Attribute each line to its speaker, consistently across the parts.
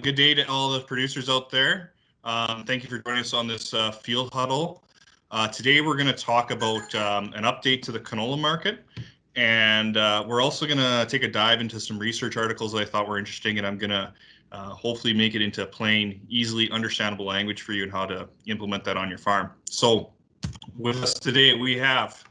Speaker 1: Good day to all the producers out there. Thank you for joining us on this field huddle. Today we're going to talk about an update to the canola market, and we're also going to take a dive into some research articles that I thought were interesting, and I'm going to hopefully make it into plain, easily understandable language for you and how to implement that on your farm. So with us today we have...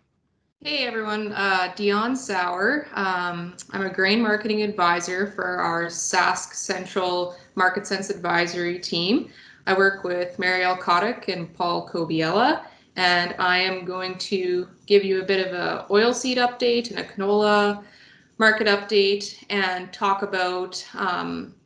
Speaker 2: Hey everyone, Dion Sauer. I'm a grain marketing advisor for our Sask Central Market Sense Advisory team. I work with Marielle Kotick and Paul Kobiela, and I am going to give you a bit of an oilseed update and a canola market update and talk about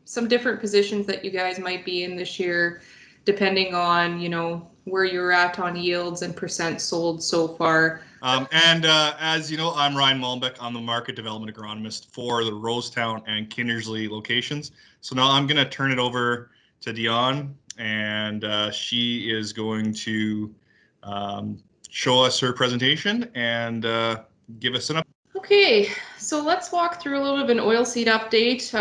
Speaker 2: some different positions that you guys might be in this year, depending on, where you're at on yields and percent sold so far.
Speaker 1: As you know, I'm Ryan Mullenbeck. I'm the market development agronomist for the Rosetown and Kindersley locations. So now I'm going to turn it over to Dion, and she is going to show us her presentation and give us an update.
Speaker 2: Okay, so let's walk through a little bit of an oilseed update.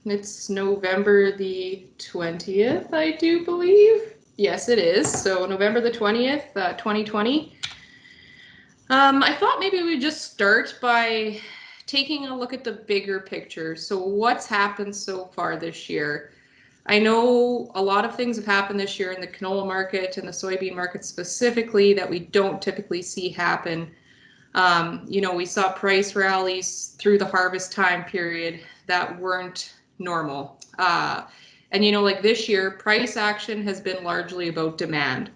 Speaker 2: It's November the 20th, I do believe. Yes, it is. So November the 20th, 2020. I thought maybe we'd just start by taking a look at the bigger picture. So what's happened so far this year? I know a lot of things have happened this year in the canola market and the soybean market specifically that we don't typically see happen. We saw price rallies through the harvest time period that weren't normal. Like this year, price action has been largely about demand.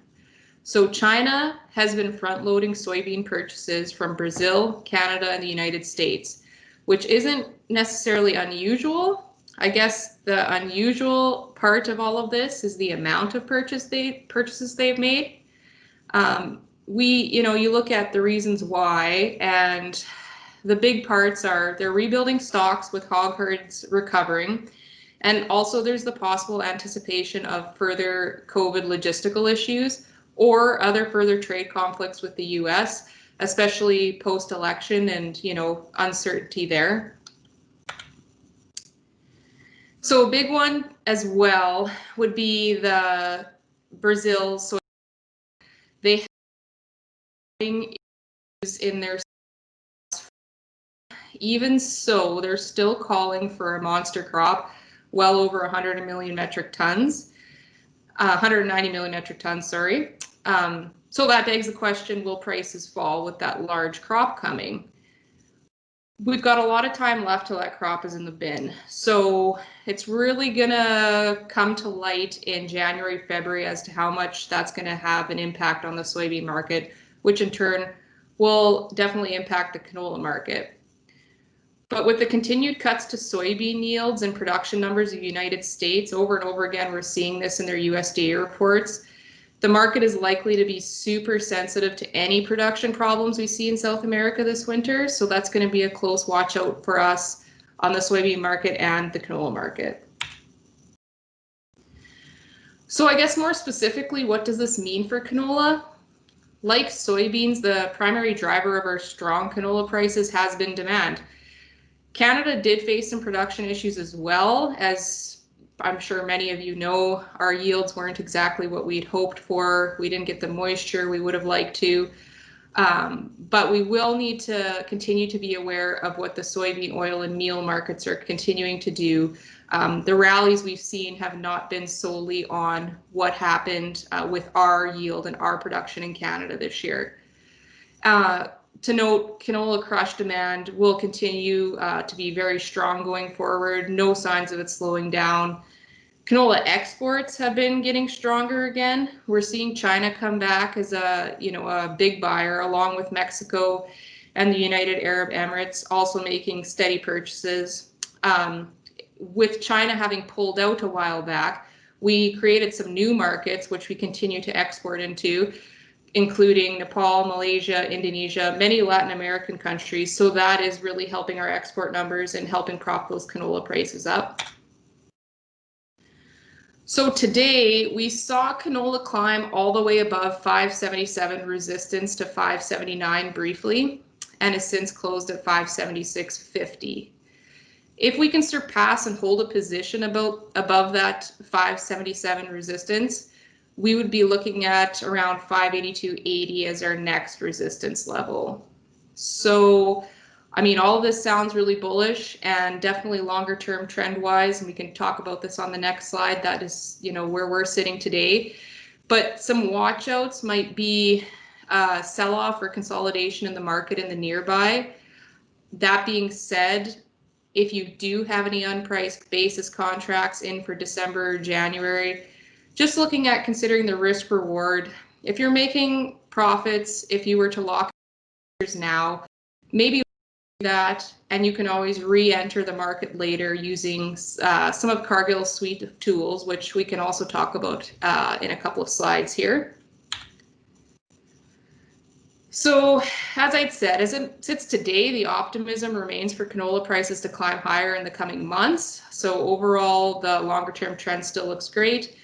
Speaker 2: So China has been front-loading soybean purchases from Brazil, Canada, and the United States, which isn't necessarily unusual. I guess the unusual part of all of this is the amount of purchases they've made. You look at the reasons why, and the big parts are they're rebuilding stocks with hog herds recovering, and also there's the possible anticipation of further COVID logistical issues or other further trade conflicts with the US, especially post-election and, uncertainty there. So a big one as well would be the Brazil soy. They have issues in their, even so, they're still calling for a monster crop, well over 100 million metric tons. 190 million metric tons, sorry. So that begs the question, will prices fall with that large crop coming? We've got a lot of time left till that crop is in the bin. So it's really gonna come to light in January, February as to how much that's gonna have an impact on the soybean market, which in turn will definitely impact the canola market. But with the continued cuts to soybean yields and production numbers of the United States, over and over again, we're seeing this in their USDA reports, the market is likely to be super sensitive to any production problems we see in South America this winter. So that's going to be a close watch out for us on the soybean market and the canola market. So I guess more specifically, what does this mean for canola? Like soybeans, the primary driver of our strong canola prices has been demand. Canada did face some production issues as well. As I'm sure many of you know, our yields weren't exactly what we'd hoped for. We didn't get the moisture we would have liked to. But we will need to continue to be aware of what the soybean oil and meal markets are continuing to do. The rallies we've seen have not been solely on what happened with our yield and our production in Canada this year. To note, canola crush demand will continue to be very strong going forward. No signs of it slowing down. Canola exports have been getting stronger again. We're seeing China come back as a big buyer, along with Mexico and the United Arab Emirates also making steady purchases. With China having pulled out a while back, we created some new markets which we continue to export into, including Nepal, Malaysia, Indonesia, many Latin American countries. So that is really helping our export numbers and helping prop those canola prices up. So today we saw canola climb all the way above 577 resistance to 579 briefly, and has since closed at 576.50. If we can surpass and hold a position above that 572 resistance, we would be looking at around 582.80 as our next resistance level. So, I mean, all of this sounds really bullish and definitely longer term trend wise, and we can talk about this on the next slide. That is, you know, where we're sitting today. But some watch outs might be sell off or consolidation in the market in the nearby. That being said, if you do have any unpriced basis contracts in for December or January, just looking at considering the risk reward, if you're making profits, if you were to lock now, maybe that, and you can always re-enter the market later using some of Cargill's suite of tools, which we can also talk about in a couple of slides here. So, as I'd said, as it sits today, the optimism remains for canola prices to climb higher in the coming months. So overall, the longer term trend still looks great.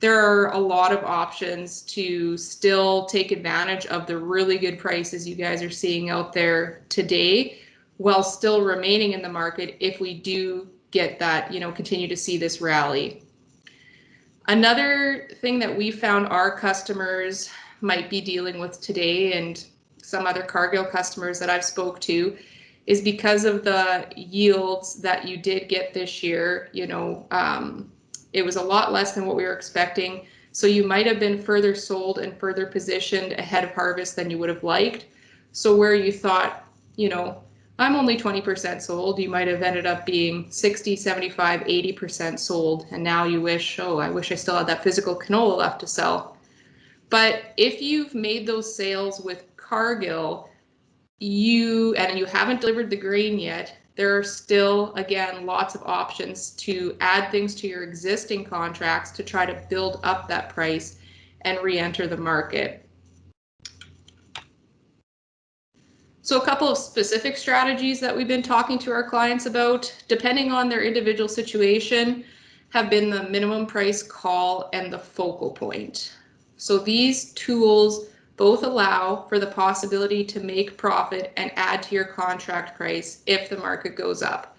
Speaker 2: There are a lot of options to still take advantage of the really good prices you guys are seeing out there today, while still remaining in the market if we do get that, you know, continue to see this rally. Another thing that we found our customers might be dealing with today, and some other Cargill customers that I've spoke to, is because of the yields that you did get this year, you know, it was a lot less than what we were expecting. So you might have been further sold and further positioned ahead of harvest than you would have liked. So where you thought, you know, I'm only 20% sold, you might have ended up being 60, 75, 80% sold. And now you wish, oh, I wish I still had that physical canola left to sell. But if you've made those sales with Cargill, you haven't delivered the grain yet, there are still, again, lots of options to add things to your existing contracts to try to build up that price and re-enter the market. So a couple of specific strategies that we've been talking to our clients about, depending on their individual situation, have been the minimum price call and the focal point. So these tools both allow for the possibility to make profit and add to your contract price if the market goes up.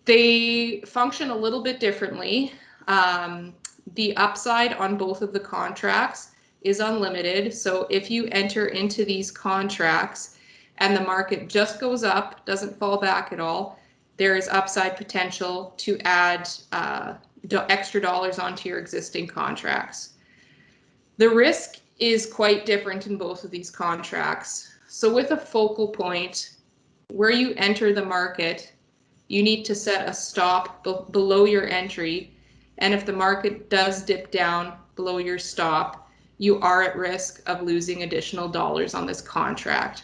Speaker 2: They function a little bit differently. The upside on both of the contracts is unlimited. So if you enter into these contracts and the market just goes up, doesn't fall back at all, there is upside potential to add extra dollars onto your existing contracts. The risk is quite different in both of these contracts. So with a focal point, where you enter the market, you need to set a stop below your entry. And if the market does dip down below your stop, you are at risk of losing additional dollars on this contract.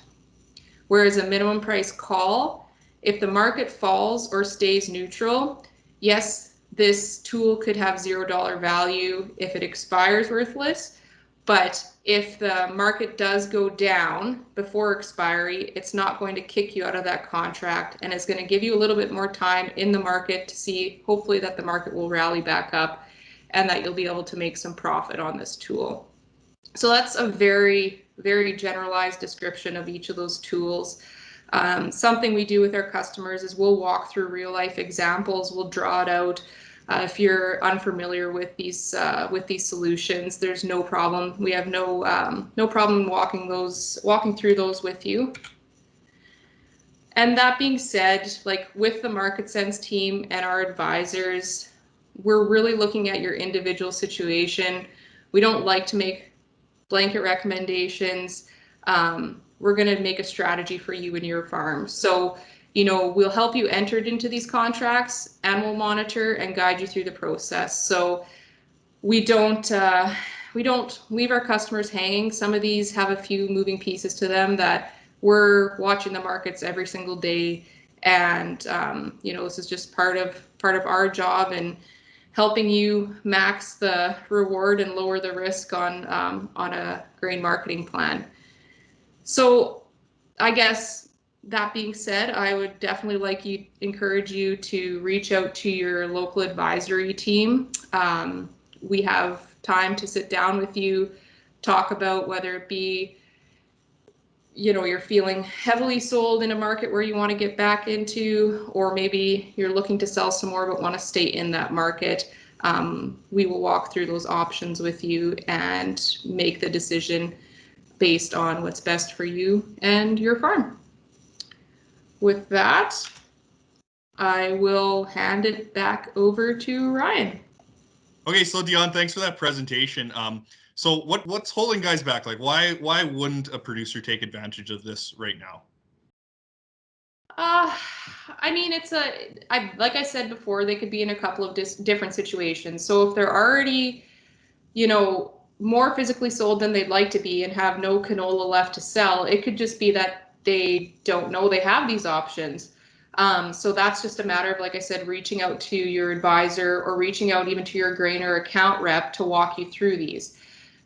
Speaker 2: Whereas a minimum price call, if the market falls or stays neutral, yes, this tool could have $0 value if it expires worthless. But if the market does go down before expiry, it's not going to kick you out of that contract, and it's going to give you a little bit more time in the market to see, hopefully, that the market will rally back up and that you'll be able to make some profit on this tool. So that's a very, very generalized description of each of those tools. Something we do with our customers is we'll walk through real life examples, we'll draw it out. If you're unfamiliar with these solutions, there's no problem. We have no problem walking through those with you. And that being said, like with the Market Sense team and our advisors, we're really looking at your individual situation. We don't like to make blanket recommendations. We're going to make a strategy for you and your farm. So, you know, we'll help you enter into these contracts, and we'll monitor and guide you through the process. So we don't leave our customers hanging. Some of these have a few moving pieces to them that we're watching the markets every single day, and you know, this is just part of our job and helping you max the reward and lower the risk on a grain marketing plan. So I guess that being said, I would definitely encourage you to reach out to your local advisory team. We have time to sit down with you, talk about whether it be you're feeling heavily sold in a market where you want to get back into, or maybe you're looking to sell some more but want to stay in that market, we will walk through those options with you and make the decision based on what's best for you and your farm. With that, I will hand it back over to Ryan.
Speaker 1: Okay, so Dion, thanks for that presentation. So what's holding guys back? Like, why wouldn't a producer take advantage of this right now?
Speaker 2: I mean, like I said before, they could be in a couple of different situations. So if they're already, more physically sold than they'd like to be and have no canola left to sell, it could just be that they don't know they have these options. So that's just a matter of, like I said, reaching out to your advisor or reaching out even to your grain or account rep to walk you through these.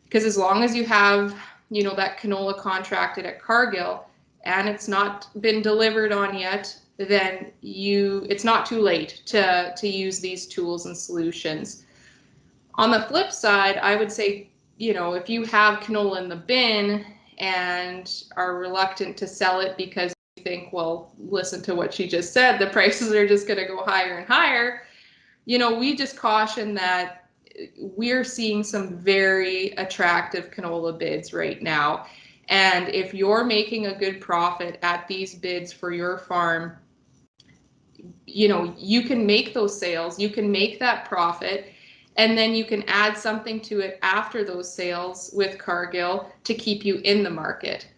Speaker 2: Because as long as you have, that canola contracted at Cargill and it's not been delivered on yet, then it's not too late to use these tools and solutions. On the flip side, I would say, if you have canola in the bin and are reluctant to sell it because you think, well, listen to what she just said, the prices are just going to go higher and higher, we just caution that we're seeing some very attractive canola bids right now. And if you're making a good profit at these bids for your farm, you can make those sales, you can make that profit, and then you can add something to it after those sales with Cargill to keep you in the market.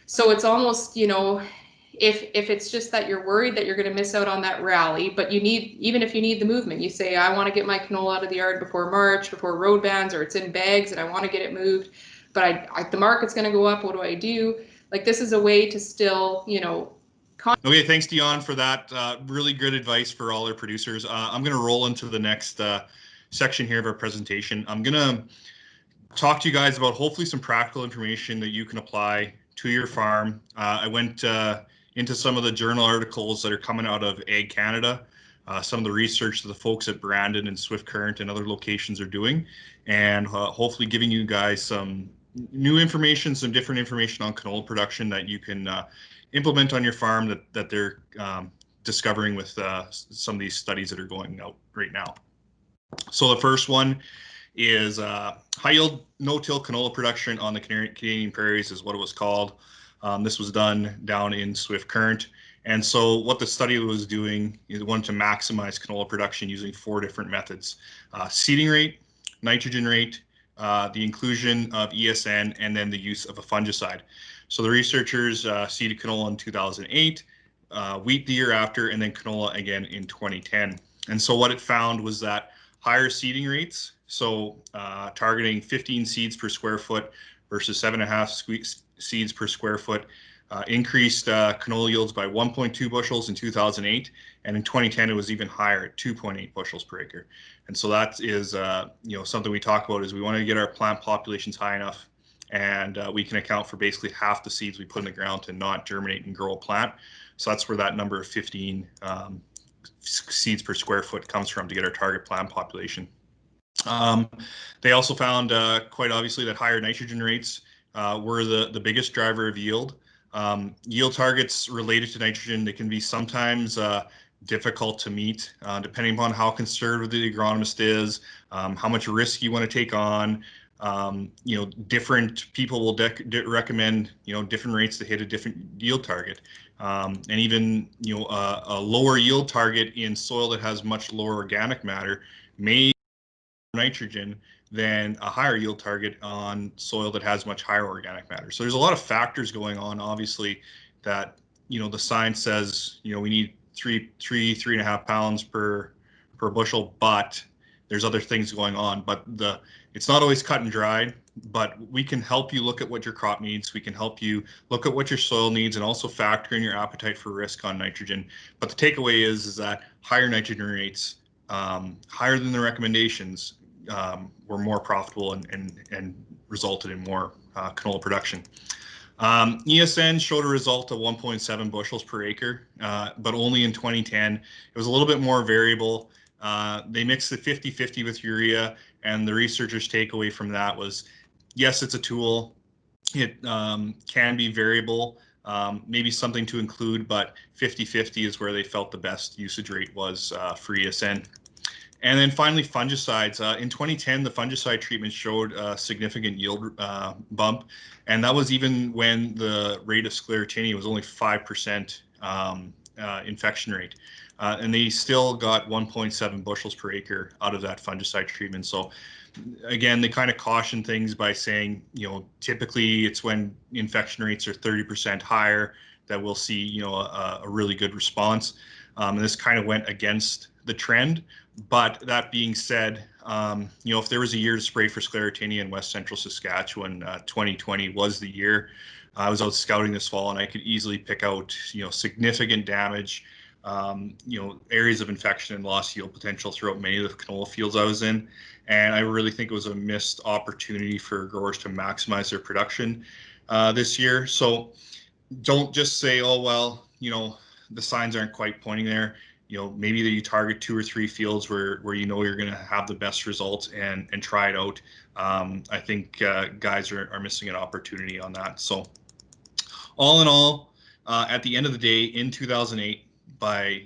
Speaker 2: So it's almost, if it's just that you're worried that you're going to miss out on that rally, but even if you need the movement, you say, I want to get my canola out of the yard before March, before road bans, or it's in bags and I want to get it moved, but the market's going to go up. What do I do? Like, this is a way to still,
Speaker 1: Okay, thanks, Dion, for that. Really good advice for all our producers. I'm going to roll into the next section here of our presentation. I'm going to talk to you guys about hopefully some practical information that you can apply to your farm. I went into some of the journal articles that are coming out of Ag Canada, some of the research that the folks at Brandon and Swift Current and other locations are doing, and hopefully giving you guys some new information, some different information on canola production that you can implement on your farm that they're discovering with some of these studies that are going out right now. So the first one is high yield no-till canola production on the Canadian prairies is what it was called. This was done down in Swift Current. And so what the study was doing is it wanted to maximize canola production using 4 different methods: seeding rate, nitrogen rate, the inclusion of ESN, and then the use of a fungicide. So the researchers seeded canola in 2008, wheat the year after, and then canola again in 2010. And so what it found was that higher seeding rates, so targeting 15 seeds per square foot versus 7.5 seeds per square foot, increased canola yields by 1.2 bushels in 2008, and in 2010 it was even higher at 2.8 bushels per acre. And so that is something we talk about, is we want to get our plant populations high enough, and we can account for basically half the seeds we put in the ground to not germinate and grow a plant. So that's where that number of 15 seeds per square foot comes from to get our target plant population. They also found quite obviously that higher nitrogen rates were the biggest driver of yield. Yield targets related to nitrogen, they can be sometimes difficult to meet depending upon how conservative the agronomist is, how much risk you want to take on. Different people will recommend different rates to hit a different yield target, and even a lower yield target in soil that has much lower organic matter may nitrogen than a higher yield target on soil that has much higher organic matter. So there's a lot of factors going on, obviously, that the science says we need 3.5 pounds per bushel, but there's other things going on. But it's not always cut and dried, but we can help you look at what your crop needs. We can help you look at what your soil needs and also factor in your appetite for risk on nitrogen. But the takeaway is that higher nitrogen rates, higher than the recommendations, were more profitable and resulted in more canola production. ESN showed a result of 1.7 bushels per acre, but only in 2010. It was a little bit more variable. They mixed the 50-50 with urea, and the researchers' takeaway from that was, yes, it's a tool. It can be variable, maybe something to include, but 50-50 is where they felt the best usage rate was for ESN. And then finally, fungicides. In 2010, the fungicide treatment showed a significant yield bump, and that was even when the rate of sclerotinia was only 5% infection rate. And they still got 1.7 bushels per acre out of that fungicide treatment. So again, they kind of caution things by saying, typically it's when infection rates are 30% higher that we'll see, a really good response. And this kind of went against the trend. But that being said, if there was a year to spray for sclerotinia in West Central Saskatchewan, 2020 was the year. I was out scouting this fall, and I could easily pick out, significant damage, areas of infection and lost yield potential throughout many of the canola fields I was in. And I really think it was a missed opportunity for growers to maximize their production this year. So don't just say, oh, well, the signs aren't quite pointing there. Maybe that you target 2 or 3 fields where you're going to have the best results and try it out. I think guys are missing an opportunity on that. So all in all, at the end of the day, in 2008, by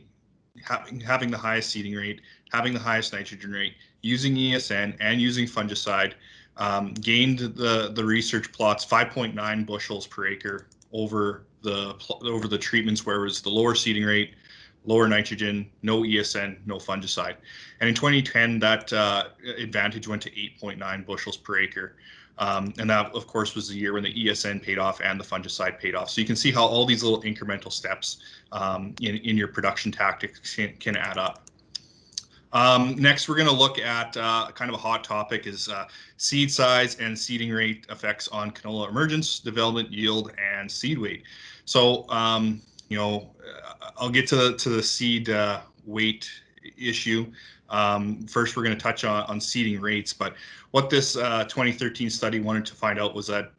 Speaker 1: having the highest seeding rate, having the highest nitrogen rate, using ESN and using fungicide, gained the research plots 5.9 bushels per acre over the treatments where it was the lower seeding rate, lower nitrogen, no ESN, no fungicide. And in 2010, that advantage went to 8.9 bushels per acre. And that, of course, was the year when the ESN paid off and the fungicide paid off. So you can see how all these little incremental steps in your production tactics can add up. Next, we're going to look at kind of a hot topic is seed size and seeding rate effects on canola emergence, development, yield, and seed weight. So, I'll get to the seed weight issue. First, we're going to touch on seeding rates, but what this 2013 study wanted to find out was that,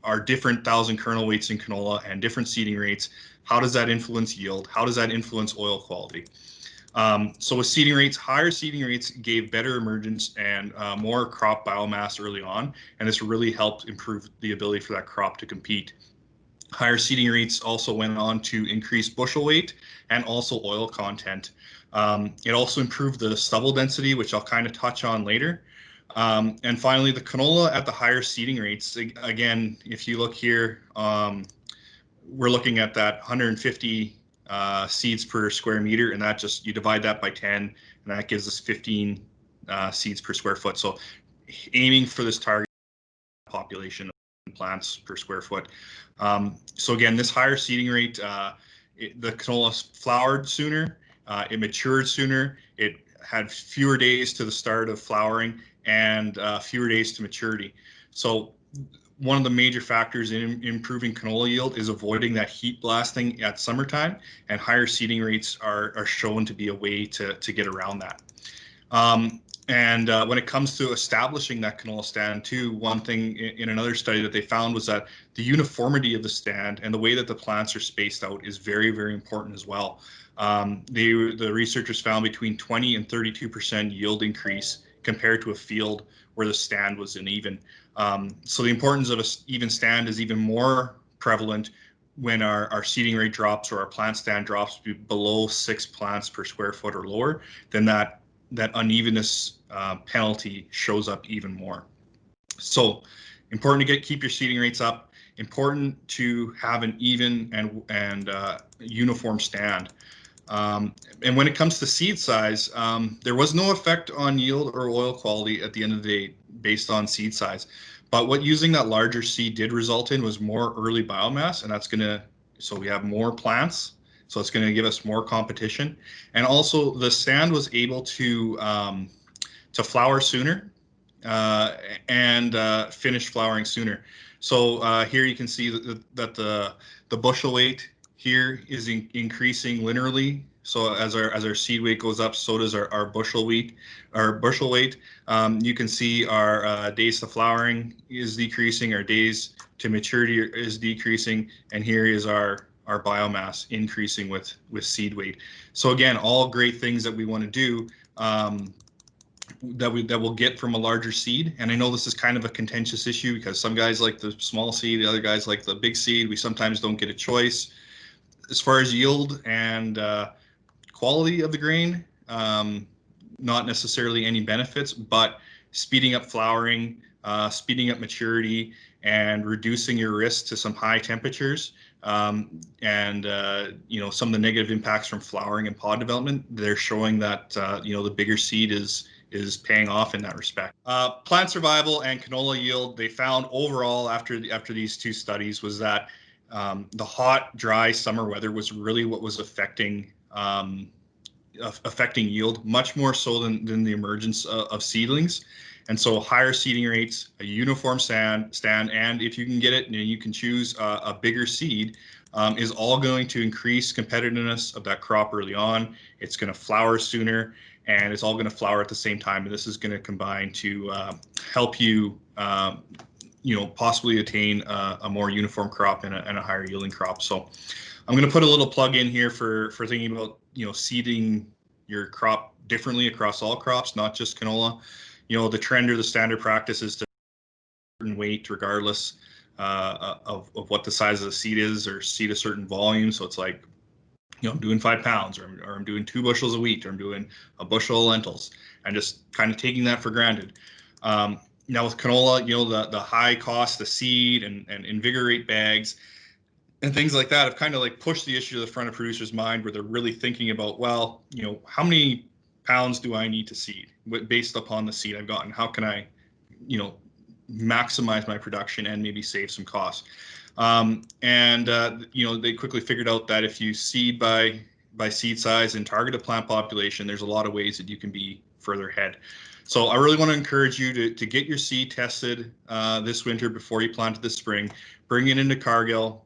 Speaker 1: our different 1,000 kernel weights in canola and different seeding rates, how does that influence yield? How does that influence oil quality? So with seeding rates, higher seeding rates gave better emergence and more crop biomass early on, and this really helped improve the ability for that crop to compete. Higher seeding rates also went on to increase bushel weight and also oil content. It also improved the stubble density, which I'll kind of touch on later. And finally, the canola at the higher seeding rates, again, if you look here, we're looking at that 150 seeds per square meter, and that just, you divide that by 10, and that gives us 15 seeds per square foot. So aiming for this target population of plants per square foot. So again, this higher seeding rate, the canola flowered sooner, it matured sooner, it had fewer days to the start of flowering, and fewer days to maturity. So one of the major factors in improving canola yield is avoiding that heat blasting at summertime, and higher seeding rates are shown to be a way to get around that. And when it comes to establishing that canola stand too, one thing in another study that they found was that the uniformity of the stand and the way that the plants are spaced out is very, very important as well. The researchers found between 20 and 32% yield increase compared to a field where the stand was uneven. So the importance of an even stand is even more prevalent when our seeding rate drops or our plant stand drops below 6 plants per square foot or lower, then that unevenness penalty shows up even more. So important to keep your seeding rates up, important to have an even and uniform stand. And when it comes to seed size, there was no effect on yield or oil quality at the end of the day based on seed size. But what using that larger seed did result in was more early biomass, and that's going to, so we have more plants, so it's going to give us more competition. And also the stand was able to flower sooner and finish flowering sooner. So here you can see that the bushel weight here is increasing linearly. So as our seed weight goes up, so does our bushel weight. You can see our days to flowering is decreasing, our days to maturity is decreasing, and here is our biomass increasing with seed weight. So again, all great things that we want to do that we'll get from a larger seed. And I know this is kind of a contentious issue because some guys like the small seed, the other guys like the big seed. We sometimes don't get a choice. As far as yield and quality of the grain, not necessarily any benefits, but speeding up flowering, speeding up maturity, and reducing your risk to some high temperatures, and some of the negative impacts from flowering and pod development. They're showing that the bigger seed is paying off in that respect. Plant survival and canola yield, they found overall after these two studies was that the hot, dry summer weather was really what was affecting yield much more so than the emergence of seedlings. And so higher seeding rates, a uniform stand, and if you can get it and you can choose a bigger seed, is all going to increase competitiveness of that crop early on. It's going to flower sooner, and it's all going to flower at the same time. And this is going to combine to help you, possibly attain a more uniform crop and a higher yielding crop. So I'm going to put a little plug in here for thinking about seeding your crop differently across all crops, not just canola. The trend or the standard practice is to certain weight regardless of what the size of the seed is, or seed a certain volume. So it's like, I'm doing 5 pounds, or I'm doing 2 bushels of wheat, or I'm doing a bushel of lentils, and just kind of taking that for granted. Now with canola, the high cost of seed and invigorate bags and things like that have kind of like pushed the issue to the front of producers' mind, where they're really thinking about, well, how many pounds do I need to seed based upon the seed I've gotten? How can I, maximize my production and maybe save some costs? They quickly figured out that if you seed by seed size and target a plant population, there's a lot of ways that you can be further ahead. So I really want to encourage you to get your seed tested this winter before you plant it this spring. Bring it into Cargill.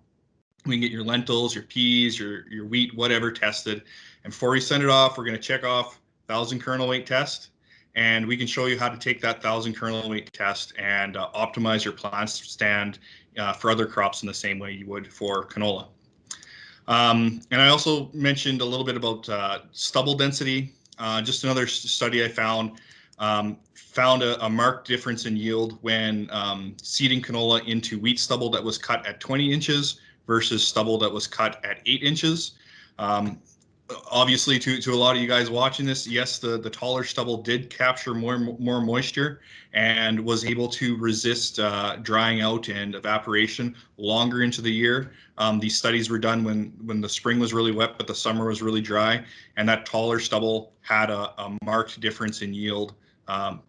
Speaker 1: We can get your lentils, your peas, your wheat, whatever tested. And before we send it off, we're going to check off 1,000 kernel weight test. And we can show you how to take that 1,000 kernel weight test and optimize your plant stand for other crops in the same way you would for canola. And I also mentioned a little bit about stubble density. Just another study I found a marked difference in yield when seeding canola into wheat stubble that was cut at 20 inches versus stubble that was cut at 8 inches. Obviously, to a lot of you guys watching this, yes, the taller stubble did capture more moisture and was able to resist drying out and evaporation longer into the year. These studies were done when the spring was really wet, but the summer was really dry, and that taller stubble had a marked difference in yield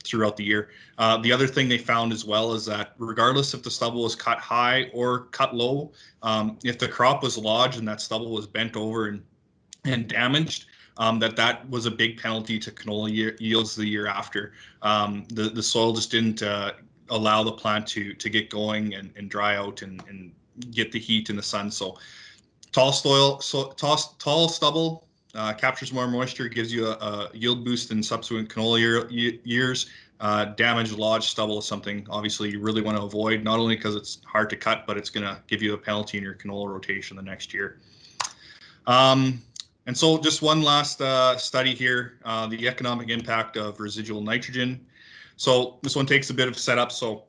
Speaker 1: throughout the year. The other thing they found as well is that regardless if the stubble was cut high or cut low, if the crop was lodged and that stubble was bent over and damaged, that was a big penalty to canola yields the year after. The soil just didn't allow the plant to get going and dry out and get the heat and the sun. So tall stubble captures more moisture, gives you a yield boost in subsequent canola years. Damaged lodged stubble is something obviously you really want to avoid, not only because it's hard to cut, but it's going to give you a penalty in your canola rotation the next year. And so just one last study here, the economic impact of residual nitrogen. So this one takes a bit of setup. So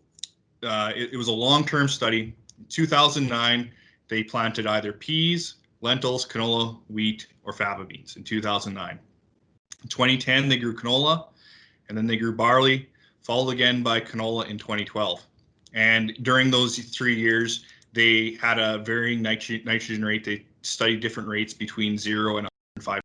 Speaker 1: it was a long-term study. In 2009, they planted either peas, lentils, canola, wheat, or faba beans in 2009. In 2010, they grew canola, and then they grew barley, followed again by canola in 2012. And during those 3 years, they had a varying nitrogen rate. They studied different rates between 0 and 105.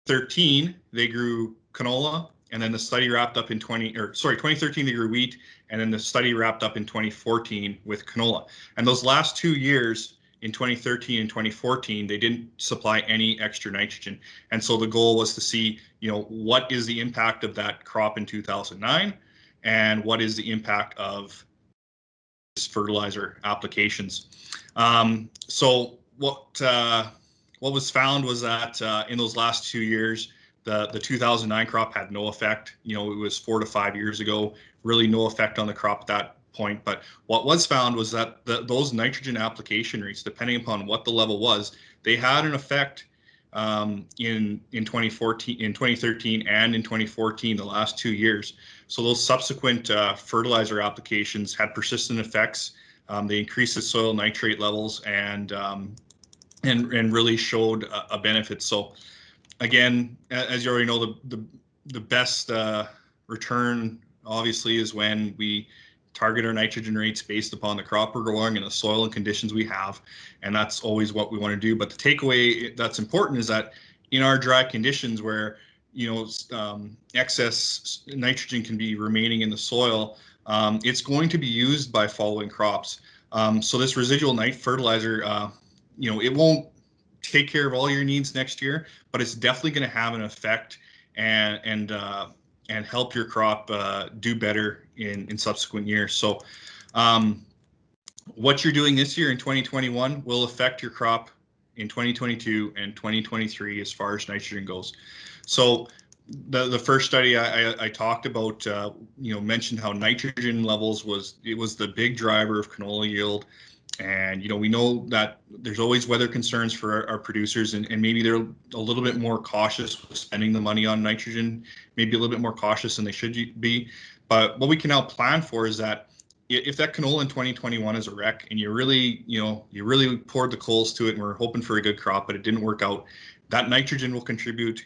Speaker 1: 2013, they grew canola, and then the study wrapped up in 2013 they grew wheat, and then the study wrapped up in 2014 with canola. And those last 2 years, in 2013 and 2014, they didn't supply any extra nitrogen. And so the goal was to see, what is the impact of that crop in 2009, and what is the impact of fertilizer applications. So what was found was that in those last 2 years, the 2009 crop had no effect. It was 4 to 5 years ago, really no effect on the crop at that point. But what was found was that those nitrogen application rates, depending upon what the level was, they had an effect in 2014, in 2013, and in 2014, the last 2 years. So those subsequent fertilizer applications had persistent effects. They increased the soil nitrate levels and really showed a benefit. So again, as you already know, the best return obviously is when we target our nitrogen rates based upon the crop we're growing and the soil and conditions we have, and that's always what we want to do. But the takeaway that's important is that in our dry conditions where excess nitrogen can be remaining in the soil, it's going to be used by following crops. So this residual nite fertilizer, it won't take care of all your needs next year, but it's definitely going to have an effect and help your crop do better in subsequent years. So what you're doing this year in 2021 will affect your crop in 2022 and 2023 as far as nitrogen goes. So the first study I talked about, mentioned how nitrogen levels was the big driver of canola yield. And, we know that there's always weather concerns for our producers, and maybe they're a little bit more cautious with spending the money on nitrogen, maybe a little bit more cautious than they should be. But what we can now plan for is that if that canola in 2021 is a wreck and you really poured the coals to it and we're hoping for a good crop, but it didn't work out, that nitrogen will contribute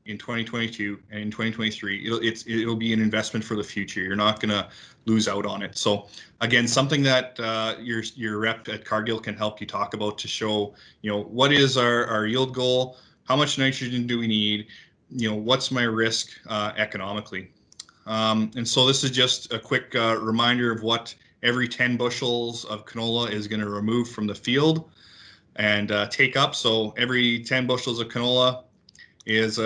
Speaker 1: in 2022 and in 2023. It'll be an investment for the future. You're not going to lose out on it. So again, something that your rep at Cargill can help you talk about to show, what is our yield goal? How much nitrogen do we need? What's my risk economically? And so this is just a quick reminder of what every 10 bushels of canola is going to remove from the field and take up. So every 10 bushels of canola is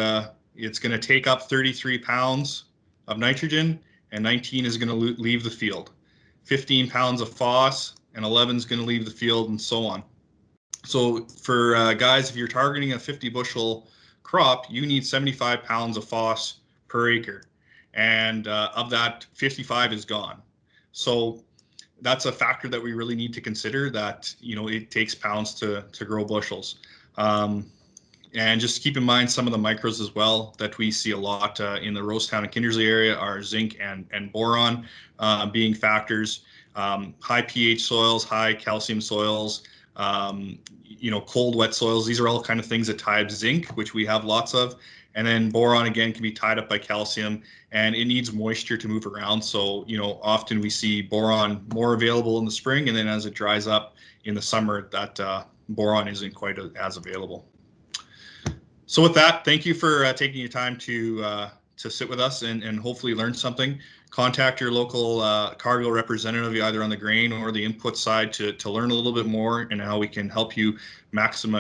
Speaker 1: it's going to take up 33 pounds of nitrogen, and 19 is going to leave the field. 15 pounds of phos, and 11 is going to leave the field, and so on. So for guys, if you're targeting a 50 bushel crop, you need 75 pounds of phos per acre, and of that, 55 is gone. So that's a factor that we really need to consider, that it takes pounds to grow bushels. And just keep in mind some of the micros as well that we see a lot in the Rosetown and Kindersley area are zinc and boron being factors. High pH soils, high calcium soils, cold, wet soils. These are all kind of things that tie up zinc, which we have lots of. And then boron, again, can be tied up by calcium, and it needs moisture to move around. So, often we see boron more available in the spring, and then as it dries up in the summer, that boron isn't quite as available. So with that, thank you for taking your time to sit with us and hopefully learn something. Contact your local Cargill representative, either on the grain or the input side, to learn a little bit more and how we can help you maximize